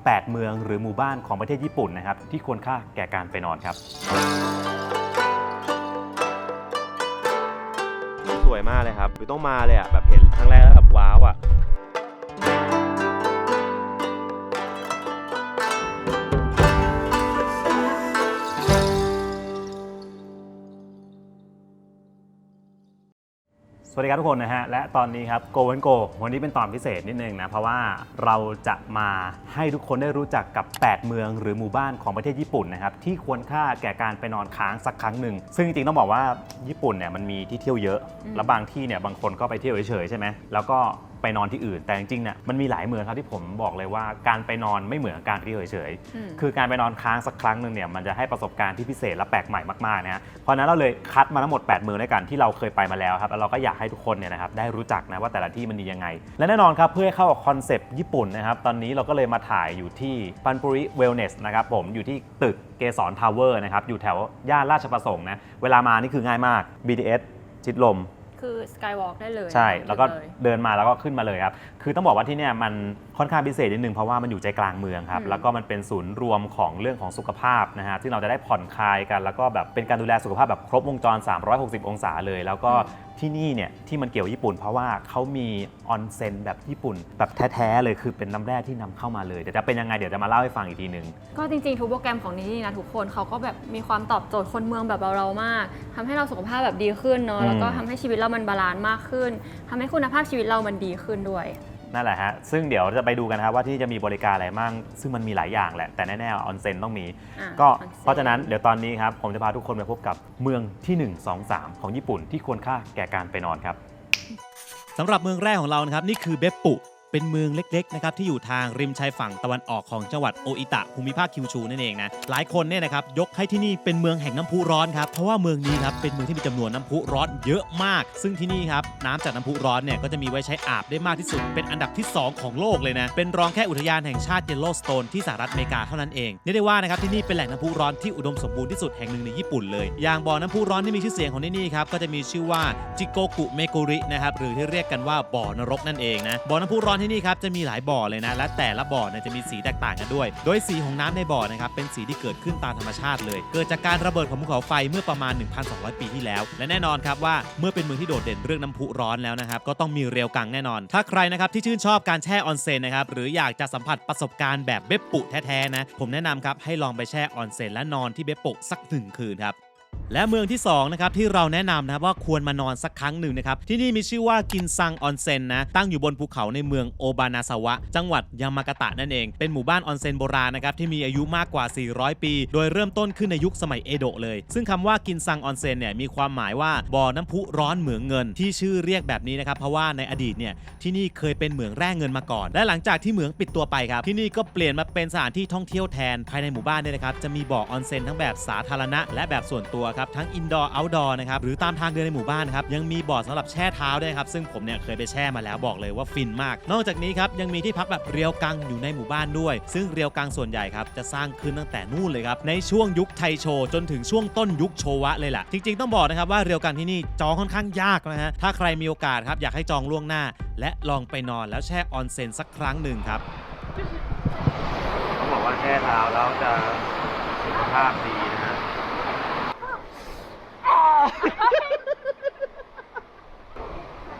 8 เมืองหรือหมู่บ้านของประเทศญี่ปุ่นนะครับที่ควรค่าแก่การไปนอนครับสวยมากเลยครับคือต้องมาเลยอ่ะแบบเห็นครั้งแรกแล้วแบบว้าวอ่ะสวัสดีครับทุกคนนะฮะและตอนนี้ครับ Go and Go วันนี้เป็นตอนพิเศษนิดนึงนะเพราะว่าเราจะมาให้ทุกคนได้รู้จักกับ 8 เมืองหรือหมู่บ้านของประเทศญี่ปุ่นนะครับที่ควรค่าแก่การไปนอนค้างสักครั้งหนึ่งซึ่งจริงๆต้องบอกว่าญี่ปุ่นเนี่ยมันมีที่เที่ยวเยอะแล้วบางที่เนี่ยบางคนก็ไปเที่ยวเฉยๆใช่ไหมแล้วก็ไปนอนที่อื่นแต่จริงๆเนี่ยมันมีหลายเมืองครับที่ผมบอกเลยว่าการไปนอนไม่เหมือนการไปเที่ยวเฉยๆคือการไปนอนค้างสักครั้งหนึ่งเนี่ยมันจะให้ประสบการณ์ที่พิเศษและแปลกใหม่มากๆนะฮะเพราะนั้นเราเลยคัดมาทั้งหมด8เมืองด้วยกันที่เราเคยไปมาแล้วครับแล้วเราก็อยากให้ทุกคนเนี่ยนะครับได้รู้จักนะว่าแต่ละที่มันดียังไงและแน่นอนครับเพื่อให้เข้ากับคอนเซปต์ญี่ปุ่นนะครับตอนนี้เราก็เลยมาถ่ายอยู่ที่ปันปุริเวลเนสนะครับผมอยู่ที่ตึกเกสรทาวเวอร์นะครับอยู่แถวย่านราชประสงค์นะเวลามานี่คือง่ายมาก BTS ชิดลมคือสกายวอล์กได้เลยใช่แล้วก็เดินมาแล้วก็ขึ้นมาเลยครับคือต้องบอกว่าที่เนี่ยมันค่อนข้างพิเศษนิดนึงเพราะว่ามันอยู่ใจกลางเมืองครับแล้วก็มันเป็นศูนย์รวมของเรื่องของสุขภาพนะฮะที่เราจะได้ผ่อนคลายกันแล้วก็แบบเป็นการดูแลสุขภาพแบบครบวงจร360องศาเลยแล้วก็ที่นี่เนี่ยที่มันเกี่ยวญี่ปุ่นเพราะว่าเขามีออนเซ็นแบบญี่ปุ่นแบบแท้ๆเลยคือเป็นน้ำแร่ที่นำเข้ามาเลยเดี๋ยวจะเป็นยังไงเดี๋ยวจะมาเล่าให้ฟังอีกทีนึงก็จริงๆทุกโปรแกรมของนี่นะทุกคนเขาก็แบบมีความตอบโจทย์คนเมืองแบบเรามากทำให้เราสุขภาพแบบดีขึ้นเนาะแล้วก็ทำให้ชีวิตเรามันบาลานซ์มากขึ้นทำให้คุณภาพชีวิตเรามันดีขึ้นด้วยนั่นแหละฮะซึ่งเดี๋ยวจะไปดูกันครับว่าที่จะมีบริการอะไรบ้างซึ่งมันมีหลายอย่างแหละแต่แน่ๆออนเซ็นต้องมีก็เพราะฉะนั้นเดี๋ยวตอนนี้ครับผมจะพาทุกคนไปพบกับเมืองที่1 2 3ของญี่ปุ่นที่ควรค่าแก่การไปนอนครับสำหรับเมืองแรกของเรานะครับนี่คือเบปปุเป็นเมืองเล็กๆนะครับที่อยู่ทางริมชายฝั่งตะวันออกของจังหวัดโออิตะภูมิภาคคิวชูนั่นเองนะหลายคนเนี่ยนะครับยกให้ที่นี่เป็นเมืองแห่งน้ำพุร้อนครับเพราะว่าเมืองนี้ครับเป็นเมืองที่มีจำนวนน้ำพุร้อนเยอะมากซึ่งที่นี่ครับน้ำจากน้ำพุร้อนเนี่ยก็จะมีไว้ใช้อาบได้มากที่สุดเป็นอันดับที่2ของโลกเลยนะเป็นรองแค่อุทยานแห่งชาติเยลโลสโตนที่สหรัฐอเมริกาเท่านั้นเองเรียกได้ว่านะครับที่นี่เป็นแหล่งน้ำพุร้อนที่อุดมสมบูรณ์ที่สุดแห่งหนึ่งในญี่ปุ่นเลยอย่างบ่อน้ำพุร้อนที่มีชื่อเสียงของที่นี่ครับก็จะมีชื่อว่าจิโกกุเมกุรินะครับหรือที่เรียกกันว่าบ่อนรกนั่นเองนะบ่อน้ำพุร้อนที่นี่ครับจะมีหลายบ่อเลยนะและแต่ละบ่อเนี่ยจะมีสีแตกต่างกันด้วยโดยสีของน้ำในบ่อนะครับเป็นสีที่เกิดขึ้นตามธรรมชาติเลยเกิดจากการระเบิดของภูเขาไฟเมื่อประมาณ 1,200 ปีที่แล้วและแน่นอนครับว่าเมื่อเป็นเมืองที่โดดเด่นเรื่องน้ำพุร้อนแล้วนะครับก็ต้องมีเรียวกังแน่นอนถ้าใครนะครับที่ชื่นชอบการแช่ออนเซ็นนะครับหรืออยากจะสัมผัสประสบการณ์แบบเบปปุแท้ๆนะผมแนะนำครับให้ลองไปแช่ออนเซ็นและนอนที่เบปปุสัก1 คืนครับและเมืองที่2นะครับที่เราแนะนำนะครับว่าควรมานอนสักครั้งหนึ่งนะครับที่นี่มีชื่อว่ากินซังออนเซ็นนะตั้งอยู่บนภูเขาในเมืองโอบานาซาวะจังหวัดยามากาตะนั่นเองเป็นหมู่บ้านออนเซ็นโบราณนะครับที่มีอายุมากกว่า400ปีโดยเริ่มต้นขึ้นในยุคสมัยเอโดะเลยซึ่งคำว่ากินซังออนเซ็นเนี่ยมีความหมายว่าบ่อน้ำพุร้อนเหมืองเงินที่ชื่อเรียกแบบนี้นะครับเพราะว่าในอดีตเนี่ยที่นี่เคยเป็นเหมืองแร่เงินมาก่อนและหลังจากที่เหมืองปิดตัวไปครับที่นี่ก็เปลี่ยนมาเป็นสถานที่ท่องเที่ยวแทนภายในหมู่บ้านเนี่ยนะครับจะมีบ่อออนเซ็นทั้งแบบสาธารณะและแบบส่วนตัวครับทั้งอินดอร์เอาท์ดอร์นะครับหรือตามทางเดินในหมู่บ้านครับยังมีบ่อสำหรับแช่เท้าด้วยครับซึ่งผมเนี่ยเคยไปแช่มาแล้วบอกเลยว่าฟินมากนอกจากนี้ครับยังมีที่พักแบบเรียวกังอยู่ในหมู่บ้านด้วยซึ่งเรียวกังส่วนใหญ่ครับจะสร้างขึ้นตั้งแต่นู่นเลยครับในช่วงยุคไทโชจนถึงช่วงต้นยุคโชวะเลยล่ะจริงๆต้องบอกนะครับว่าเรียวกังที่นี่จองค่อนข้างยากนะฮะถ้าใครมีโอกาสครับอยากให้จองล่วงหน้าและลองไปนอนแล้วแช่ออนเซ็นสักครั้งหนึ่งครับต้องบอกว่าแช่เท้าแล้วจะสุขภาพดีนะฮะ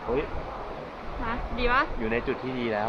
เฮ้ยดีปะอยู่ในจุดที่ดีแล้ว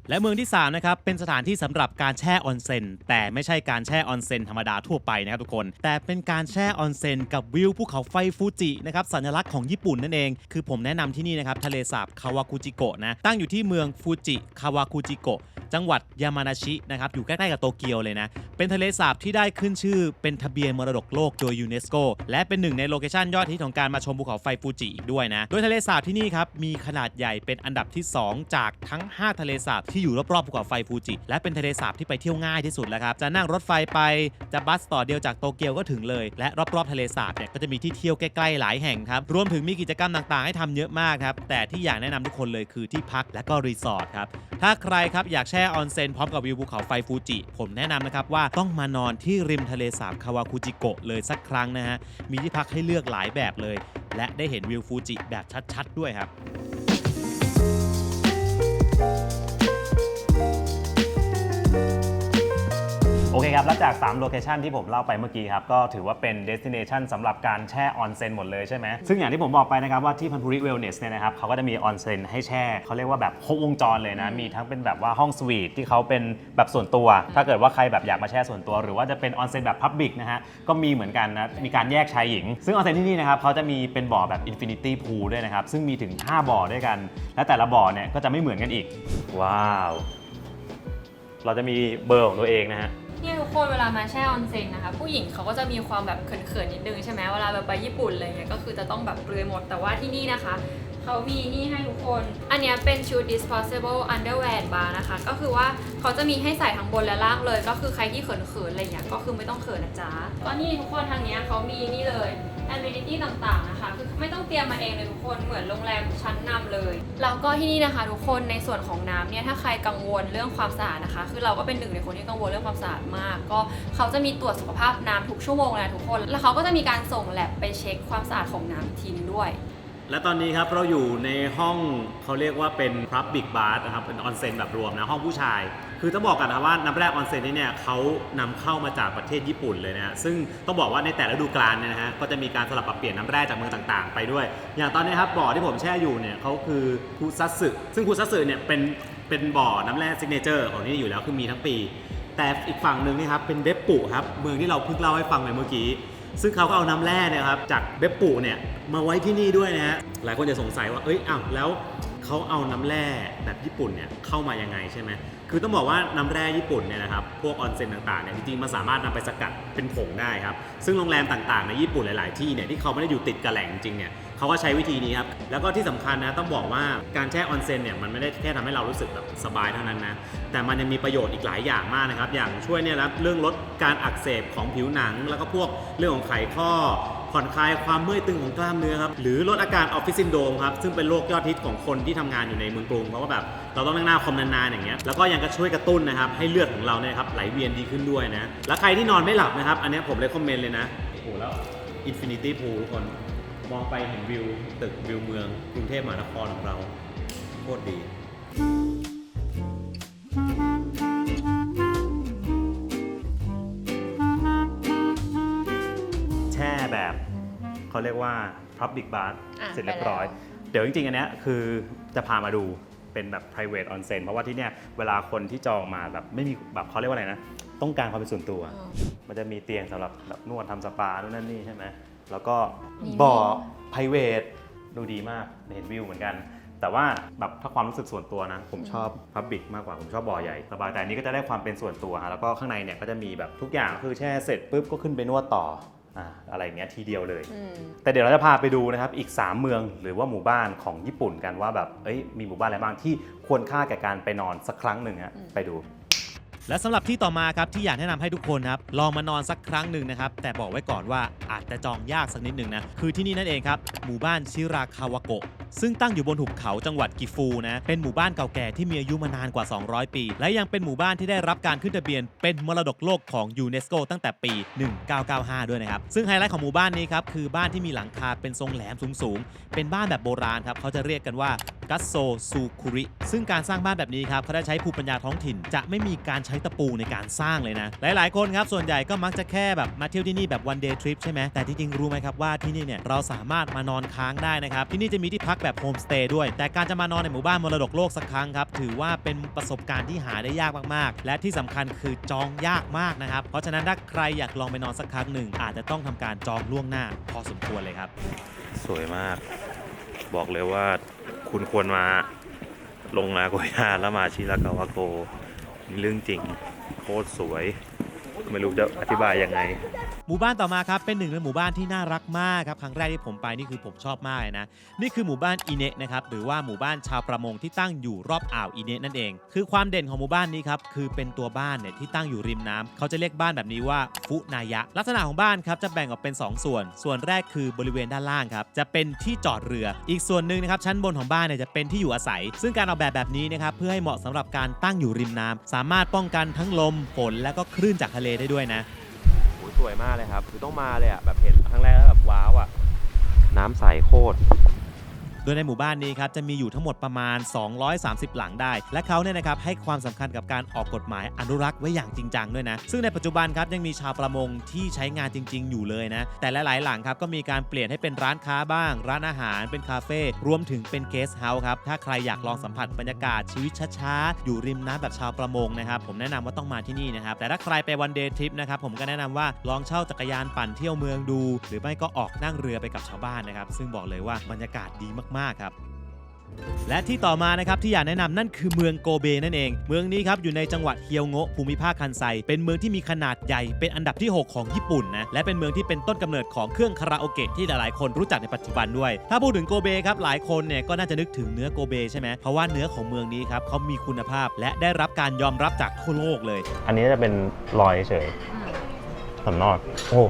และเมืองที่3นะครับเป็นสถานที่สำหรับการแช่ออนเซ็นแต่ไม่ใช่การแช่ออนเซ็นธรรมดาทั่วไปนะครับทุกคนแต่เป็นการแช่ออนเซ็นกับวิวภูเขาไฟฟูจินะครับสัญลักษณ์ของญี่ปุ่นนั่นเองคือผมแนะนำที่นี่นะครับทะเลสาบคาวากุจิโกะนะตั้งอยู่ที่เมืองฟูจิคาวากุจิโกะจังหวัดยามานาชินะครับอยู่ใกล้ๆกับโตเกียวเลยนะเป็นทะเลสาบที่ได้ขึ้นชื่อเป็นทะเบียนมรดกโลกโดยยูเนสโกและเป็นหนึ่งในโลเคชั่นยอดฮิตของการมาชมภูเขาไฟฟูจิอีกด้วยนะโดยทะเลสาบที่นี่ครับมีขนาดใหญ่เป็นอันดับที่2จากทั้ง5ทะเลสาบที่อยู่รอบๆภูเขาไฟฟูจิและเป็นทะเลสาบที่ไปเที่ยวง่ายที่สุดแล้วครับจะนั่งรถไฟไปจะบัสต่อเดียวจากโตเกียวก็ถึงเลยและรอบๆทะเลสาบเนี่ยก็จะมีที่เที่ยวใกล้ๆหลายแห่งครับรวมถึงมีกิจกรรมต่างๆให้ทำเยอะมากครับแต่ที่อยากแนะนำทุกคนเลยคือที่พักและก็รีสอร์ทครับถ้าใครครับอยากแช่ออนเซ็นพร้อมกับวิวภูเขาไฟฟูจิผมแนะนำนะครับว่าต้องมานอนที่ริมทะเลสาบคาวากุจิโกะเลยสักครั้งนะฮะมีที่พักให้เลือกหลายแบบเลยและได้เห็นวิวฟูจิแบบชัดๆด้วยครับ โอเคครับแล้วจาก3โลเคชันที่ผมเล่าไปเมื่อกี้ครับก็ถือว่าเป็น destination สำหรับการแช่ออนเซ็นหมดเลยใช่ไหมซึ่งอย่างที่ผมบอกไปนะครับว่าที่พันธุริเวลเนสเนี่ยนะครับเขาก็จะมีออนเซ็นให้แช่เขาเรียกว่าแบบครบวงจรเลยนะมีทั้งเป็นแบบว่าห้องสวีทที่เขาเป็นแบบส่วนตัวถ้าเกิดว่าใครแบบอยากมาแช่ส่วนตัวหรือว่าจะเป็นออนเซ็นแบบพับบิกนะฮะก็มีเหมือนกันนะมีการแยกชายหญิงซึ่งออนเซ็นที่นี่นะครับเขาจะมีเป็นบ่อแบบ Infinity Pool ด้วยนะครับซึ่งมีถึง5บ่อด้วยกันและแต่ละบ่อเนี่ยก็จะไม่เหมือนกันอีกว้าวเราจะมีเบอร์ของตัวเองนะฮะเนี่ยทุกคนเวลามาแช่ออนเซ็นนะคะผู้หญิงเขาก็จะมีความแบบเขินๆนิดนึงใช่ไหมเวลาแบบไปญี่ปุ่นอะไรเงี้ยก็คือจะต้องแบบเปลือยหมดแต่ว่าที่นี่นะคะเขามีนี่ให้ทุกคนอันเนี้ยเป็นชุด disposable underwear bar นะคะก็คือว่าเขาจะมีให้ใส่ทั้งบนและล่างเลยก็คือใครที่เขินๆอะไรเงี้ยก็คือไม่ต้องเขินนะจ๊ะก็นี่ทุกคนทางเนี้ยเขามีนี่เลย amenity ต่างๆนะคะคือไม่ต้องเตรียมมาเองเลยทุกคนเหมือนโรงแรมชั้นนำเลยแล้วก็ที่นี่นะคะทุกคนในส่วนของน้ำเนี่ยถ้าใครกังวลเรื่องความสะอาดนะคะคือเราก็เป็นหนึ่งในคนที่กังวลเรื่องความสะอาดมากก็เขาจะมีตรวจสุขภาพน้ำทุกชั่วโมงเลยทุกคนแล้วเขาก็จะมีการส่งแลบไปเช็คความสะอาดของน้ำทีนึงด้วยและตอนนี้ครับเราอยู่ในห้องเขาเรียกว่าเป็น Public Bath นะครับเป็นออนเซ็นแบบรวมนะห้องผู้ชายคือต้องบอกกันนะว่าน้ำแร่ออนเซ็นนี่เนี่ยเขานำเข้ามาจากประเทศญี่ปุ่นเลยนะฮะซึ่งต้องบอกว่าในแต่ละฤดูกาลเนี่ยนะฮะก็จะมีการสลับปรับเปลี่ยนน้ำแร่จากเมืองต่างๆไปด้วยอย่างตอนนี้ครับบ่อที่ผมแช่อยู่เนี่ยเขาคือคุซัตสึซึ่งคุซัตสึเนี่ยเป็นบ่อน้ำแร่ซิกเนเจอร์ของที่นี่อยู่แล้วคือมีทั้งปีแต่อีกฝั่งหนึ่งนี่ครับเป็นเบปปุครับเมืองที่เราเพิ่งเล่าให้ฟังไปเมื่อกี้ซึ่งเขาก็เอาน้ำแร่เนี่ยครับจากเบปปุเนี่ยมาไว้ที่นี่ด้วยนะฮะหลายคนจะสงสัยว่าอ้าวแล้วเขาเอาน้ำแร่แบบญี่ปุ่นเนี่ยเข้ามายังไงใช่ไหมคือต้องบอกว่าน้ำแร่ญี่ปุ่นเนี่ยนะครับพวกออนเซ็นต่างๆเนี่ยจริงๆมันสามารถนำไปสกัดเป็นผงได้ครับซึ่งโรงแรมต่างๆในญี่ปุ่นหลายๆที่เนี่ยที่เขาไม่ได้อยู่ติดกับแหล่งจริงเนี่ยเขาก็ใช้วิธีนี้ครับแล้วก็ที่สำคัญนะต้องบอกว่าการแช่ออนเซ็นเนี่ยมันไม่ได้แค่ทำให้เรารู้สึกแบบสบายเท่านั้นนะแต่มันยังมีประโยชน์อีกหลายอย่างมากนะครับอย่างช่วยเนี่ยนะเรื่องลดการอักเสบของผิวหนังแล้วก็พวกเรื่องของไขข้อผ่อนคลายความเมื่อยตึงของกล้ามเนื้อครับหรือลดอาการออฟฟิศซินโดรมครับซึ่งเป็นโรคยอดฮิตของคนที่ทำงานอยู่ในเมืองกรุงเพราะว่าแบบเราต้องนั่งหน้าคอมนานๆอย่างเงี้ยแล้วก็ยังก็ช่วยกระตุ้นนะครับให้เลือดของเราเนี่ยครับไหลเวียนดีขึ้นด้วยนะแล้วใครที่นอนไม่หลับนะครับอันนี้ผมเลยคอมเมนต์เลยนะโอ้โหแล้ว Infinity Pool ทุกคนมองไปเห็นวิวตึกวิวเมืองกรุงเทพมหานครของเราโคตรดีแช่แบบเขาเรียกว่า Public Bath เสร็จเรียบร้อยเดี๋ยวจริงๆอันเนี้ยคือจะพามาดูเป็นแบบ private onsen เพราะว่าที่เนี่ยเวลาคนที่จองมาแบบไม่มีแบบเขาเรียกว่าอะไรนะต้องการความเป็นส่วนตัวมันจะมีเตียงสำหรับแบบนวดทำสปานู่นนั่นนี่ใช่ไหมแล้วก็บ่อ private ดูดีมากเห็นวิวเหมือนกันแต่ว่าแบบถ้าความรู้สึกส่วนตัวนะผมชอบ Public มากกว่าผมชอบบ่อใหญ่สบายแต่อันนี้ก็จะได้ความเป็นส่วนตัวแล้วก็ข้างในเนี่ยก็จะมีแบบทุกอย่างคือแช่เสร็จปุ๊บก็ขึ้นไปนวดต่ออะไรเงี้ยทีเดียวเลยแต่เดี๋ยวเราจะพาไปดูนะครับอีก3เมืองหรือว่าหมู่บ้านของญี่ปุ่นกันว่าแบบมีหมู่บ้านอะไรบ้างที่ควรค่าแก่การไปนอนสักครั้งหนึ่งฮะไปดูและสำหรับที่ต่อมาครับที่อยากแนะนำให้ทุกคนครับลองมานอนสักครั้งหนึ่งนะครับแต่บอกไว้ก่อนว่าอาจจะจองยากสักนิดหนึ่งนะคือที่นี่นั่นเองครับหมู่บ้านชิราคาวะโกะซึ่งตั้งอยู่บนหุบเขาจังหวัดกิฟูนะเป็นหมู่บ้านเก่าแก่ที่มีอายุมานานกว่า200ปีและยังเป็นหมู่บ้านที่ได้รับการขึ้นทะเบียนเป็นมรดกโลกของยูเนสโกตั้งแต่ปี 1995 ด้วยนะครับซึ่งไฮไลท์ของหมู่บ้านนี้ครับคือบ้านที่มีหลังคาเป็นทรงแหลมสูงๆเป็นบ้านแบบโบราณครับเขาจะเรียกกันว่ากัสโซซูคุริซึ่งการสร้างบ้านแบบนี้ครับเขาได้ใช้ภูมิปัญญาท้องถิ่นจะไม่มีการใช้ตะปูในการสร้างเลยนะหลายๆคนครับส่วนใหญ่ก็มักจะแค่แบบมาเที่ยวที่นี่แบบ one day trip ใช่ไหมแต่จริงๆรู้ไหมครับว่าที่นี่เนี่ยเราสามารถมานอนค้างได้นะครับที่นี่จะมีที่พักแบบโฮมสเตย์ด้วยแต่การจะมานอนในหมู่บ้านมรดกโลกสักครั้งครับถือว่าเป็นประสบการณ์ที่หาได้ยากมากๆและที่สำคัญคือจองยากมากนะครับเพราะฉะนั้นถ้าใครอยากลองไปนอนสักครั้งหนึ่งอาจจะต้องทำการจองล่วงหน้าพอสมควรเลยครับสวยมากบอกเลยว่าคุณควรมาลงนาโกย่าแล้วมาชิรากาวะโกนี่เรื่องจริงโคตรสวยไม่รู้จะอธิบายยังไง หมู่บ้านต่อมาครับเป็นหนึ่งในหมู่บ้านที่น่ารักมากครับครั้งแรกที่ผมไปนี่คือผมชอบมากเลยนะนี่คือหมู่บ้านอิเนะนะครับหรือว่าหมู่บ้านชาวประมงที่ตั้งอยู่รอบอ่าวอิเนะนั่นเองคือความเด่นของหมู่บ้านนี้ครับคือเป็นตัวบ้านเนี่ยที่ตั้งอยู่ริมน้ำเขาจะเรียกบ้านแบบนี้ว่าฟุนายะลักษณะของบ้านครับจะแบ่งออกเป็น2ส่วนแรกคือบริเวณด้านล่างครับจะเป็นที่จอดเรืออีกส่วนหนึ่งนะครับชั้นบนของบ้านเนี่ยจะเป็นที่อยู่อาศัยซึ่งการออกแบบนี้นะครับเพื่อให้เหมาะสำหรับการตั้งอยู่ริมน้ำสามารถป้องกันทั้งลมฝนและก็คลื่นจากทะเลได้ด้วยนะสวยมากเลยครับคือต้องมาเลยอ่ะแบบเห็นครั้งแรกแล้วแบบว้าวอ่ะน้ำใสโคตร โดยในหมู่บ้านนี้ครับจะมีอยู่ทั้งหมดประมาณ 230 หลังได้และเขาเนี่ยนะครับให้ความสำคัญกับการออกกฎหมายอนุรักษ์ไว้อย่างจริงจังด้วยนะซึ่งในปัจจุบันครับยังมีชาวประมงที่ใช้งานจริงๆอยู่เลยนะแต่หลายๆหลังครับก็มีการเปลี่ยนให้เป็นร้านค้าบ้างร้านอาหารเป็นคาเฟ่รวมถึงเป็นเกสต์เฮาส์ครับถ้าใครอยากลองสัมผัสบรรยากาศชีวิตช้าๆอยู่ริมน้ำแบบชาวประมงนะครับผมแนะนำว่าต้องมาที่นี่นะครับแต่ถ้าใครไปวันเดย์ทริปนะครับผมก็แนะนำว่าลองเช่าจักรยานปั่นเที่ยวเมืองดูหรือไม่ก็ออกนั่งเรือไปกับชาวบ้านนะครับซึ่งบอกเลยว่าบรรยากาศดีมากๆครับและที่ต่อมานะครับที่อยากแนะนำนั่นคือเมืองโกเบนั่นเองเมืองนี้ครับอยู่ในจังหวัดเฮียวโงะภูมิภาคคันไซเป็นเมืองที่มีขนาดใหญ่เป็นอันดับที่ 6 ของญี่ปุ่นนะและเป็นเมืองที่เป็นต้นกำเนิดของเครื่องคาราโอเกะที่หลายๆคนรู้จักในปัจจุบันด้วยถ้าพูดถึงโกเบครับหลายคนเนี่ยก็น่าจะนึกถึงเนื้อโกเบใช่ไหมเพราะว่าเนื้อของเมืองนี้ครับเขามีคุณภาพและได้รับการยอมรับจากทั่วโลกเลย อันนี้จะเป็นรอยเฉยสันนอกโอ้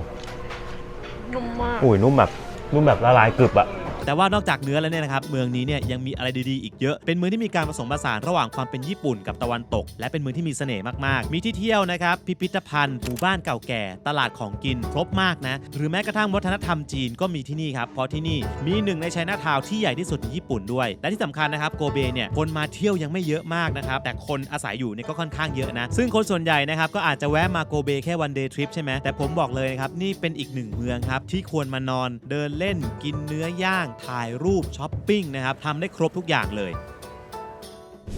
นุ่มมาก อุ้ยนุ่มแบบละลายกรึบอะ แต่ว่านอกจากเนื้อแล้วเนี่ยนะครับเมืองนี้เนี่ยยังมีอะไรดีๆอีกเยอะเป็นเมืองที่มีการผสมผสานระหว่างความเป็นญี่ปุ่นกับตะวันตกและเป็นเมืองที่มีเสน่ห์มากๆมีที่เที่ยวนะครับพิพิธภัณฑ์หมู่บ้านเก่าแก่ตลาดของกินครบมากนะหรือแม้กระทั่งวัฒนธรรมจีนก็มีที่นี่ครับเพราะที่นี่มีหนึ่งในไชน่าทาวน์ที่ใหญ่ที่สุดในญี่ปุ่นด้วยและที่สำคัญนะครับโกเบเนี่ยคนมาเที่ยวยังไม่เยอะมากนะครับแต่คนอาศัยอยู่เนี่ยก็ค่อนข้างเยอะนะซึ่งคนส่วนใหญ่นะครับก็อาจจะแวะมาโกเบแค่วันเดย์ทริปใช่ไหมแต่ผมบอกเลยนะครับนี่เป็นอีกหนึ่งเมืองครับที่ควรมานอนเดินเล่นกินเนื้อย่างถ่ายรูปช้อปปิ้งนะครับทำได้ครบทุกอย่างเลย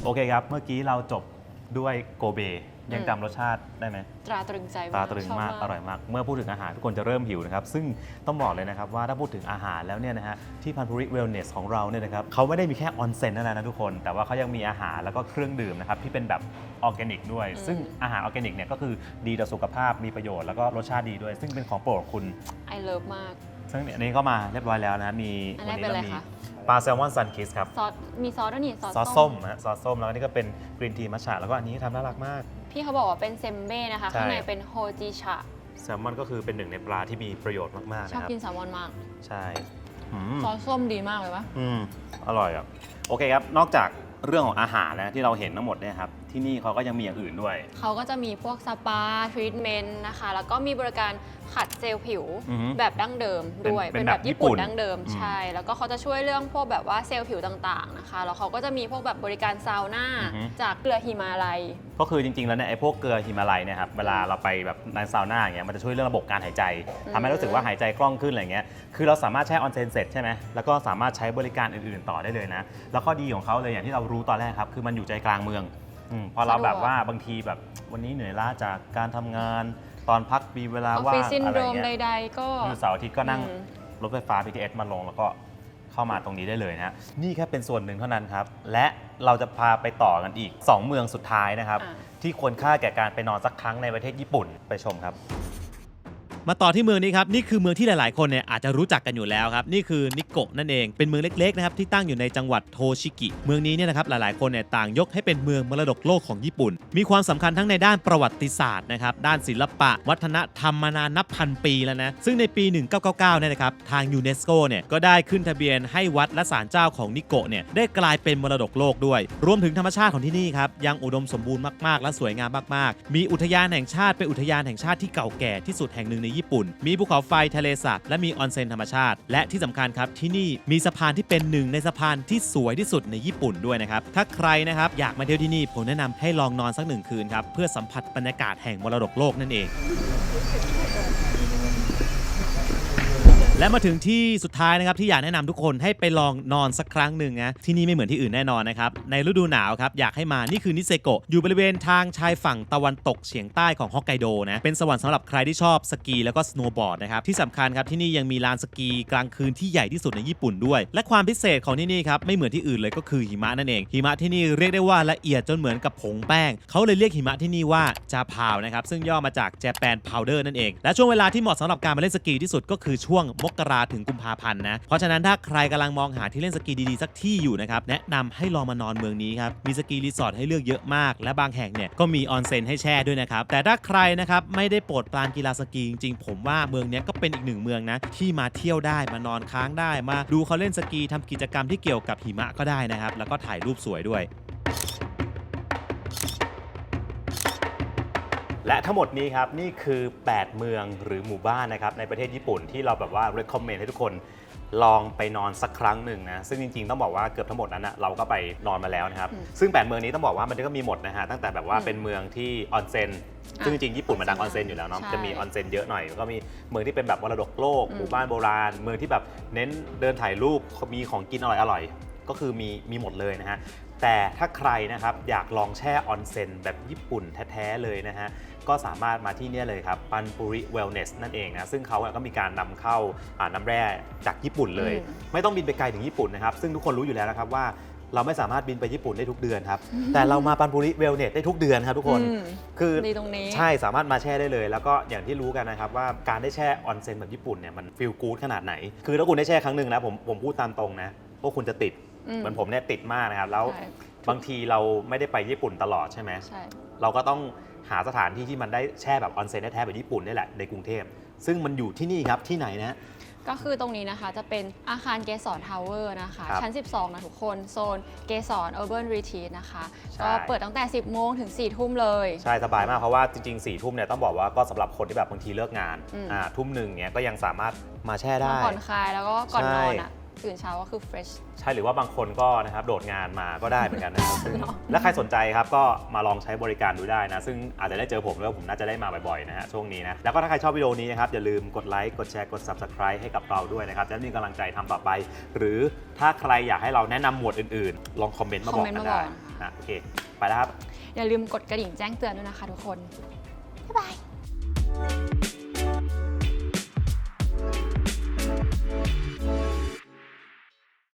โอเคครับเมื่อกี้เราจบด้วยโกเบยังจำรสชาติได้ไหม ตราตรึงใจ ตราตรึงมากอร่อยมากเมื่อพูดถึงอาหารทุกคนจะเริ่มหิวนะครับซึ่งต้องบอกเลยนะครับว่าถ้าพูดถึงอาหารแล้วเนี่ยนะฮะที่พันธุริเวลเนสของเราเนี่ยนะครับเขาไม่ได้มีแค่ออนเซ็นนั่นแหละนะทุกคนแต่ว่าเขายังมีอาหารแล้วก็เครื่องดื่มนะครับที่เป็นแบบออร์แกนิกด้วยซึ่งอาหารออร์แกนิกเนี่ยก็คือดีต่อสุขภาพมีประโยชน์แล้วก็รสชาติดีด้วยซึ่งเป็นของโปรดคุณ ไอเลิฟมาก ซึ่งอันนี้ก็มาเรียบร้อยแล้วนะมี อันแร วั ก นี้ เป็นอะไร เรามี คะ ปลาแซลมอนซันคิสครับ ซอสมีซอสด้วยนี่ ซอสส้มนะฮะซอสส้มแล้วก็นี่ก็เป็นกรีนทีมัทฉะแล้วก็อันนี้ทำน่ารักมาก พี่เขาบอกว่าเป็นเซมเบ้นะคะ ใช่ ข้างในเป็นโฮจิชะ แซลมอนก็คือเป็นหนึ่งในปลาที่มีประโยชน์มากๆ ชอบ นะครับ กินแซลมอนมาก ใช่อืม ซอสส้มดีมากเลยปะ อร่อยอ่ะโอเคครับนอกจากเรื่องของอาหารนะที่เราเห็นทั้งหมดเนี่ยครับที่นี่เขาก็ยังมีอย่างอื่นด้วย เขาก็จะมีพวกสปาทรีทเมนต์นะคะแล้วก็มีบริการขัดเซลล์ผิว อือฮึ แบบดั้งเดิมด้วย เป็นแบบ ญี่ปุ่น ญี่ปุ่น ดั้งเดิม อืม ใช่แล้วก็เขาจะช่วยเรื่องพวกแบบว่าเซลล์ผิวต่างๆนะคะแล้วเขาก็จะมีพวกแบบบริการซาวน่าจากเกลือหิมาลัย ก็คือจริงๆแล้วเนี่ยไอ้พวกเกลือฮิมาลัยเนี่ยครับเวลาเราไปแบบในซาวน่าอย่างเงี้ยมันจะช่วยเรื่องระบบการหายใจทำให้รู้สึกว่าหายใจคล่องขึ้นอะไรเงี้ยคือเราสามารถแช่ออนเซ็นเสร็จใช่ไหมแล้วก็สามารถใช้บริการอื่นๆต่อได้เลยนะแล้วข้อดีของเขาเลยอย่างที่เรารู้ตอนแรกครับคือมันอยู่ใจกลางเมืองพอเราแบบว่าบางทีแบบวันนี้เหนื่อยล้าจากการทำงานตอนพักมีเวลา ออฟ ว่า ฟิ ง ศซิน อะไร โดรม เงี้ย ใดๆก็ คือเสาร์อาทิตย์ก็นั่ง อืม รถไฟฟ้า BTS มาลงแล้วก็เข้ามาตรงนี้ได้เลยนะฮะนี่แค่เป็นส่วนหนึ่งเท่านั้นครับและเราจะพาไปต่อกันอีก 2 เมืองสุดท้ายนะครับที่ควรค่าแก่การไปนอนสักครั้งในประเทศญี่ปุ่นไปชมครับ มาต่อที่เมืองนี้ครับนี่คือเมืองที่หลายๆคนเนี่ยอาจจะรู้จักกันอยู่แล้วครับนี่คือนิโกะนั่นเองเป็นเมืองเล็กๆนะครับที่ตั้งอยู่ในจังหวัดโทชิกิเมืองนี้เนี่ยนะครับหลายๆคนเนี่ยต่างยกให้เป็นเมืองมรดกโลกของญี่ปุ่นมีความสำคัญทั้งในด้านประวัติศาสตร์นะครับด้านศิลปะวัฒนธรรมมานานนับพันปีแล้วนะซึ่งในปี 1999เนี่ยนะครับทางยูเนสโกเนี่ยก็ได้ขึ้นทะเบียนให้วัดและศาลเจ้าของนิโกะเนี่ยได้กลายเป็นมรดกโลกด้วยรวมถึงธรรมชาติของที่นี่ครับยังอุดมสมบูรณ์มากๆและสวยงามมากๆมีอุทยานแห่งชาติเป็นอุทยานแห่งชาติที่เก่าแก่ที่สุดแห่งหนึ่งในญี่ปุ่นมีภูเขาไฟทะเลสาบและมีออนเซ็นธรรมชาติและที่สำคัญครับที่นี่มีสะพานที่เป็นหนึ่งในสะพานที่สวยที่สุดในญี่ปุ่นด้วยนะครับถ้าใครนะครับอยากมาเที่ยวที่นี่ผมแนะนำให้ลองนอนสัก1 คืนครับเพื่อสัมผัสบรรยากาศแห่งมรดกโลกนั่นเอง และมาถึงที่สุดท้ายนะครับที่อยากแนะนำทุกคนให้ไปลองนอนสักครั้งหนึ่งนะที่นี่ไม่เหมือนที่อื่นแน่นอนนะครับในฤดูหนาวครับอยากให้มานี่คือนิเซโกะอยู่บริเวณทางชายฝั่งตะวันตกเฉียงใต้ของฮอกไกโดนะเป็นสวรรค์สำหรับใครที่ชอบสกีแล้วก็สโนว์บอร์ดนะครับที่สำคัญครับที่นี่ยังมีลานสกีกลางคืนที่ใหญ่ที่สุดในญี่ปุ่นด้วยและความพิเศษของที่นี่ครับไม่เหมือนที่อื่นเลยก็คือหิมะนั่นเองหิมะที่นี่เรียกได้ว่าละเอียดจนเหมือนกับผงแป้งเขาเลยเรียกหิมะที่นี่ว่าจาพาวนะครับซึ่งย่อมาจาก Japan Powder นั่นเองและช่วงเวลาที่เหมาะสำหรับการมาเล่นสกีที่สุดก็คือช่วงมกราถึงกุมภาพันธ์นะเพราะฉะนั้นถ้าใครกำลังมองหาที่เล่นสกีดีๆสักที่อยู่นะครับแนะนำให้ลองมานอนเมืองนี้ครับมีสกีรีสอร์ทให้เลือกเยอะมากและบางแห่งเนี่ยก็มีออนเซ็นให้แช่ด้วยนะครับแต่ถ้าใครนะครับไม่ได้โปรดปรานกีฬาสกีจริงๆผมว่าเมืองนี้ก็เป็นอีกหนึ่งเมืองนะที่มาเที่ยวได้มานอนค้างได้มาดูเขาเล่นสกีทำกิจกรรมที่เกี่ยวกับหิมะก็ได้นะครับแล้วก็ถ่ายรูปสวยด้วย และทั้งหมดนี้ครับนี่คือ 8 เมืองหรือหมู่บ้านนะครับในประเทศญี่ปุ่นที่เราแบบว่า recommend ให้ทุกคน ลองไปนอนสักครั้งหนึ่งนะซึ่งจริงๆต้องบอกว่าเกือบทั้งหมดนั้นนะเราก็ไปนอนมาแล้วนะครับซึ่ง8เมืองนี้ต้องบอกว่ามันก็มีหมดนะฮะตั้งแต่แบบว่าเป็นเมืองที่ออนเซ็นซึ่งจริงๆญี่ปุ่นมันดังออนเซ็นอยู่แล้วเนาะจะมีออนเซ็นเยอะหน่อยแล้วก็มีเมืองที่เป็นแบบมรดกโลกหมู่บ้านโบราณเมืองที่แบบเน้นเดินถ่ายรูปมีของกินอร่อยๆก็คือมีหมดเลยนะฮะแต่ถ้าใครนะครับอยากลองแช่ออนเซ็นแบบญี่ปุ่นแท้ๆเลยนะฮะก็สามารถมาที่นี่เลยครับปันปุริเวลเนสนั่นเองนะซึ่งเขาก็มีการนำเข้าน้ำแร่จากญี่ปุ่นเลยไม่ต้องบินไปไกลถึงญี่ปุ่นนะครับซึ่งทุกคนรู้อยู่แล้วนะครับว่าเราไม่สามารถบินไปญี่ปุ่นได้ทุกเดือนครับแต่เรามาปันปุริเวลเนสได้ทุกเดือนครับทุกคนคือดีตรงนี้ใช่สามารถมาแช่ได้เลยแล้วก็อย่างที่รู้กันนะครับว่าการได้แช่ออนเซ็นแบบญี่ปุ่นเนี่ยมันฟีลกู๊ดขนาดไหนคือถ้าคุณได้แช่ครั้งหนึ่งนะผมพูดตามตรงนะพวกคุณจะติดเหมือนผมเนี่ยติดมากนะครับแล้วบางทีเราไม่ได้ไปญี่ปุ่นตลอดใช่ไหมใช่เราก็ต้องหาสถานที่ที่มันได้แช่แบบออนเซ็นแท้ๆแบบญี่ปุ่นนี่แหละในกรุงเทพซึ่งมันอยู่ที่นี่ครับที่ไหนนะก็คือตรงนี้นะคะจะเป็นอาคารเกสรทาวเวอร์นะคะชั้น 12 นะทุกคนโซนเกสร Urban Retreat นะคะก็เปิดตั้งแต่ 10 โมงถึง 4 ทุ่มเลยใช่สบายมากเพราะว่าจริงๆ 4 ทุ่มเนี่ยต้องบอกว่าก็สำหรับคนที่แบบบางทีเลิกงานทุ่มหนึ่งเนี่ยก็ยังสามารถมาแช่ได้ผ่อนคลายแล้วก็ก่อนนอนอ่ะตื่นเช้าก็คือ fresh ใช่หรือว่าบางคนก็นะครับโดดงานมาก็ได้เหมือนกันนะครับซึ่งและใครสนใจครับก็มาลองใช้บริการดูได้นะซึ่งอาจจะได้เจอผมแล้วผมน่าจะได้มาบ่อยๆนะฮะช่วงนี้นะแล้วก็ถ้าใครชอบวิดีโอนี้นะครับอย่าลืมกดไลค์กดแชร์กด Subscribe ให้กับเราด้วยนะครับจะได้มีกำลังใจทำต่อไปหรือถ้าใครอยากให้เราแนะนำหมวดอื่นๆลองคอมเมนต์มาบอกกันได้นะโอเคไปแล้วครับอย่าลืมกดกระดิ่งแจ้งเตือนด้วยนะคะทุกคนบ๊ายบาย